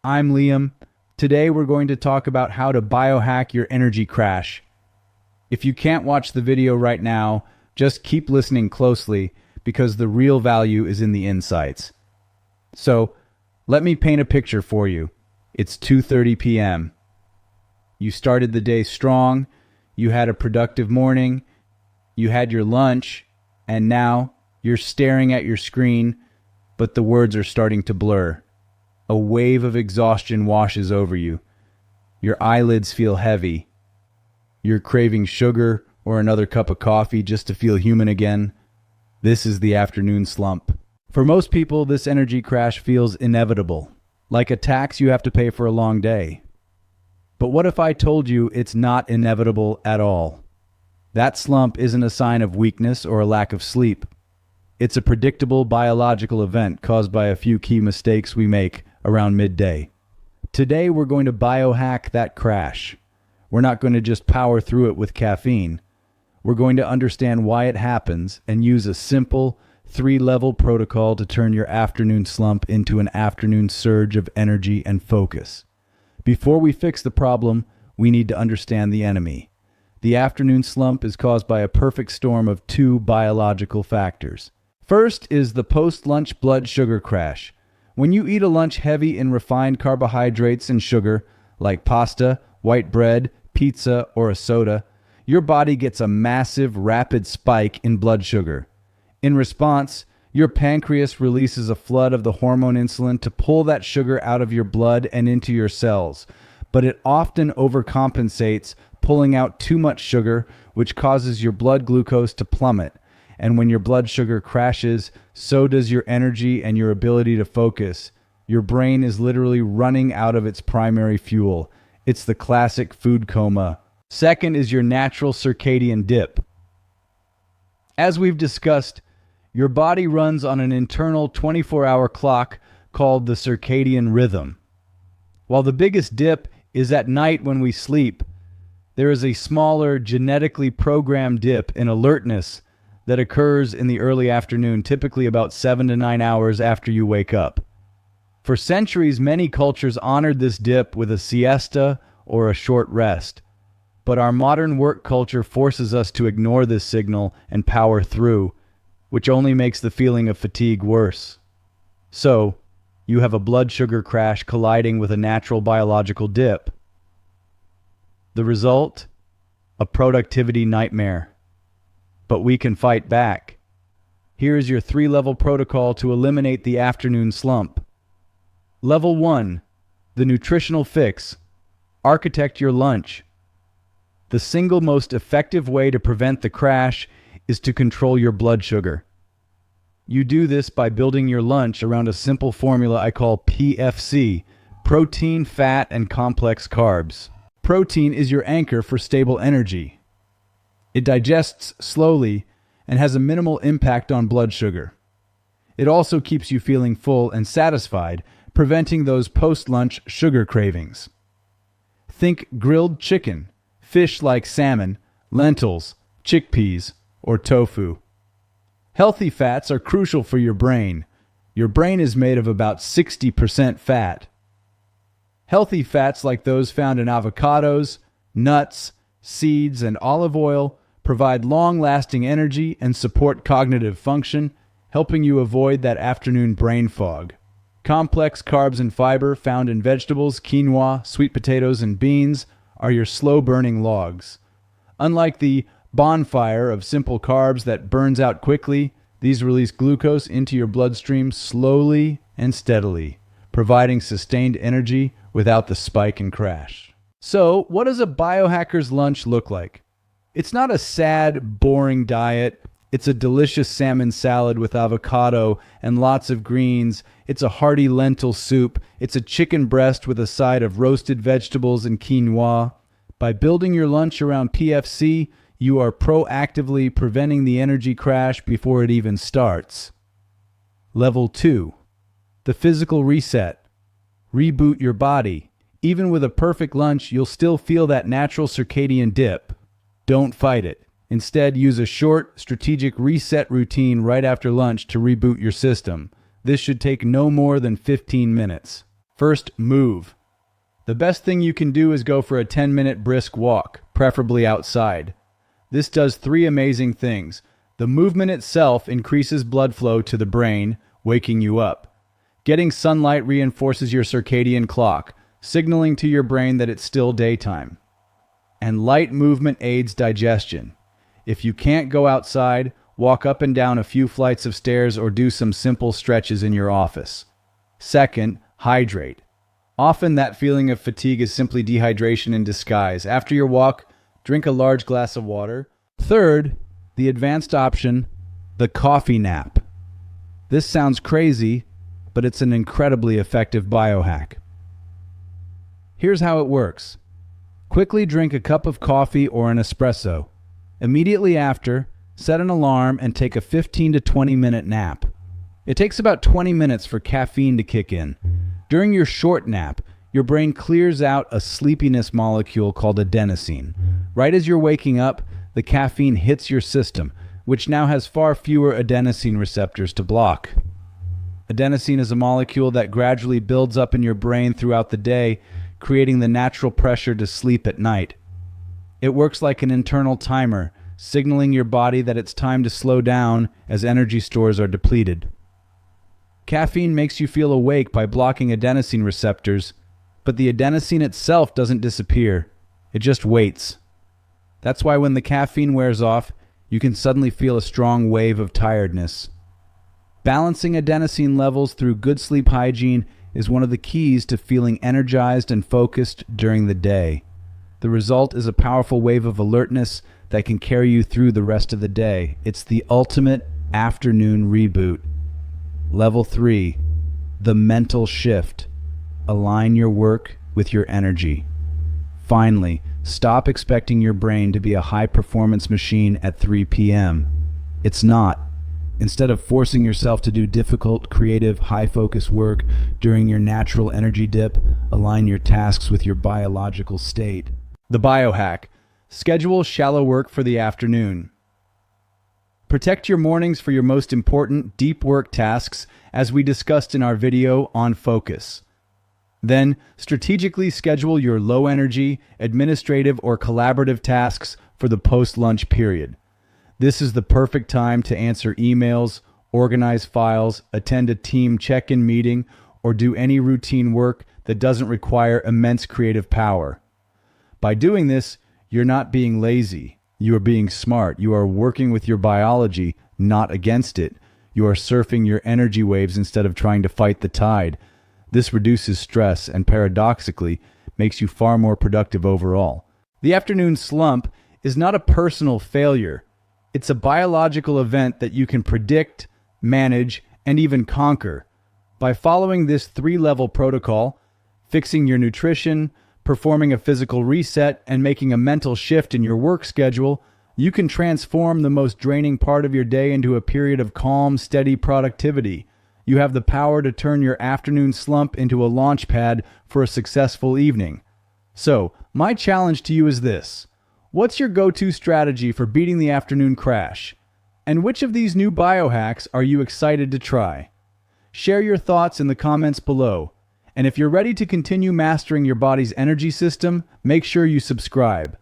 I'm Liam. Today we're going to talk about how to biohack your energy crash. If you can't watch the video right now, just keep listening closely because the real value is in the insights. So, let me paint a picture for you. It's 2:30 p.m. You started the day strong, you had a productive morning, you had your lunch, and now you're staring at your screen, but the words are starting to blur. A wave of exhaustion washes over you. Your eyelids feel heavy. You're craving sugar or another cup of coffee just to feel human again. This is the afternoon slump. For most people, this energy crash feels inevitable, like a tax you have to pay for a long day. But what if I told you it's not inevitable at all? That slump isn't a sign of weakness or a lack of sleep. It's a predictable biological event caused by a few key mistakes we make around midday. Today we're going to biohack that crash. We're not going to just power through it with caffeine. We're going to understand why it happens and use a simple 3-level protocol to turn your afternoon slump into an afternoon surge of energy and focus. Before we fix the problem, we need to understand the enemy. The afternoon slump is caused by a perfect storm of 2 biological factors. First is the post-lunch blood sugar crash. When you eat a lunch heavy in refined carbohydrates and sugar, like pasta, white bread, pizza, or a soda, your body gets a massive, rapid spike in blood sugar. In response, your pancreas releases a flood of the hormone insulin to pull that sugar out of your blood and into your cells, but it often overcompensates, pulling out too much sugar, which causes your blood glucose to plummet. And when your blood sugar crashes, so does your energy and your ability to focus. Your brain is literally running out of its primary fuel. It's the classic food coma. Second is your natural circadian dip. As we've discussed, your body runs on an internal 24-hour clock called the circadian rhythm. While the biggest dip is at night when we sleep, there is a smaller, genetically programmed dip in alertness that occurs in the early afternoon, typically about 7 to 9 hours after you wake up. For centuries, many cultures honored this dip with a siesta or a short rest. But our modern work culture forces us to ignore this signal and power through, which only makes the feeling of fatigue worse. So, you have a blood sugar crash colliding with a natural biological dip. The result? A productivity nightmare. But we can fight back. Here's your 3-level protocol to eliminate the afternoon slump. Level 1, the nutritional fix. Architect your lunch. The single most effective way to prevent the crash is to control your blood sugar. You do this by building your lunch around a simple formula I call PFC, protein, fat, and complex carbs. Protein is your anchor for stable energy. It digests slowly and has a minimal impact on blood sugar. It also keeps you feeling full and satisfied, preventing those post-lunch sugar cravings. Think grilled chicken, fish like salmon, lentils, chickpeas, or tofu. Healthy fats are crucial for your brain. Your brain is made of about 60% fat. Healthy fats like those found in avocados, nuts, seeds, and olive oil provide long-lasting energy and support cognitive function, helping you avoid that afternoon brain fog. Complex carbs and fiber found in vegetables, quinoa, sweet potatoes, and beans are your slow-burning logs. Unlike the bonfire of simple carbs that burns out quickly, these release glucose into your bloodstream slowly and steadily, providing sustained energy without the spike and crash. So, what does a biohacker's lunch look like? It's not a sad, boring diet. It's a delicious salmon salad with avocado and lots of greens. It's a hearty lentil soup. It's a chicken breast with a side of roasted vegetables and quinoa. By building your lunch around PFC, you are proactively preventing the energy crash before it even starts. Level 2. The physical reset. Reboot your body. Even with a perfect lunch, you'll still feel that natural circadian dip. Don't fight it. Instead, use a short, strategic reset routine right after lunch to reboot your system. This should take no more than 15 minutes. First, move. The best thing you can do is go for a 10-minute brisk walk, preferably outside. This does three amazing things. The movement itself increases blood flow to the brain, waking you up. Getting sunlight reinforces your circadian clock, signaling to your brain that it's still daytime. And light movement aids digestion. If you can't go outside, walk up and down a few flights of stairs or do some simple stretches in your office. Second, hydrate. Often that feeling of fatigue is simply dehydration in disguise. After your walk, drink a large glass of water. Third, the advanced option, the coffee nap. This sounds crazy, but it's an incredibly effective biohack. Here's how it works. Quickly drink a cup of coffee or an espresso. Immediately after, set an alarm and take a 15 to 20-minute nap. It takes about 20 minutes for caffeine to kick in. During your short nap, your brain clears out a sleepiness molecule called adenosine. Right as you're waking up, the caffeine hits your system, which now has far fewer adenosine receptors to block. Adenosine is a molecule that gradually builds up in your brain throughout the day, creating the natural pressure to sleep at night. It works like an internal timer, signaling your body that it's time to slow down as energy stores are depleted. Caffeine makes you feel awake by blocking adenosine receptors, but the adenosine itself doesn't disappear. It just waits. That's why when the caffeine wears off, you can suddenly feel a strong wave of tiredness. Balancing adenosine levels through good sleep hygiene is one of the keys to feeling energized and focused during the day. The result is a powerful wave of alertness that can carry you through the rest of the day. It's the ultimate afternoon reboot. Level 3, the mental shift. Align your work with your energy. Finally, stop expecting your brain to be a high-performance machine at 3 p.m. It's not. Instead of forcing yourself to do difficult, creative, high-focus work during your natural energy dip, align your tasks with your biological state. The biohack. Schedule shallow work for the afternoon. Protect your mornings for your most important deep work tasks, as we discussed in our video on focus. Then, strategically schedule your low-energy, administrative, or collaborative tasks for the post-lunch period. This is the perfect time to answer emails, organize files, attend a team check-in meeting, or do any routine work that doesn't require immense creative power. By doing this, you're not being lazy. You are being smart. You are working with your biology, not against it. You are surfing your energy waves instead of trying to fight the tide. This reduces stress and, paradoxically, makes you far more productive overall. The afternoon slump is not a personal failure. It's a biological event that you can predict, manage, and even conquer. By following this 3-level protocol, fixing your nutrition, performing a physical reset, and making a mental shift in your work schedule, you can transform the most draining part of your day into a period of calm, steady productivity. You have the power to turn your afternoon slump into a launch pad for a successful evening. So, my challenge to you is this. What's your go-to strategy for beating the afternoon crash? And which of these new biohacks are you excited to try? Share your thoughts in the comments below. And if you're ready to continue mastering your body's energy system, make sure you subscribe.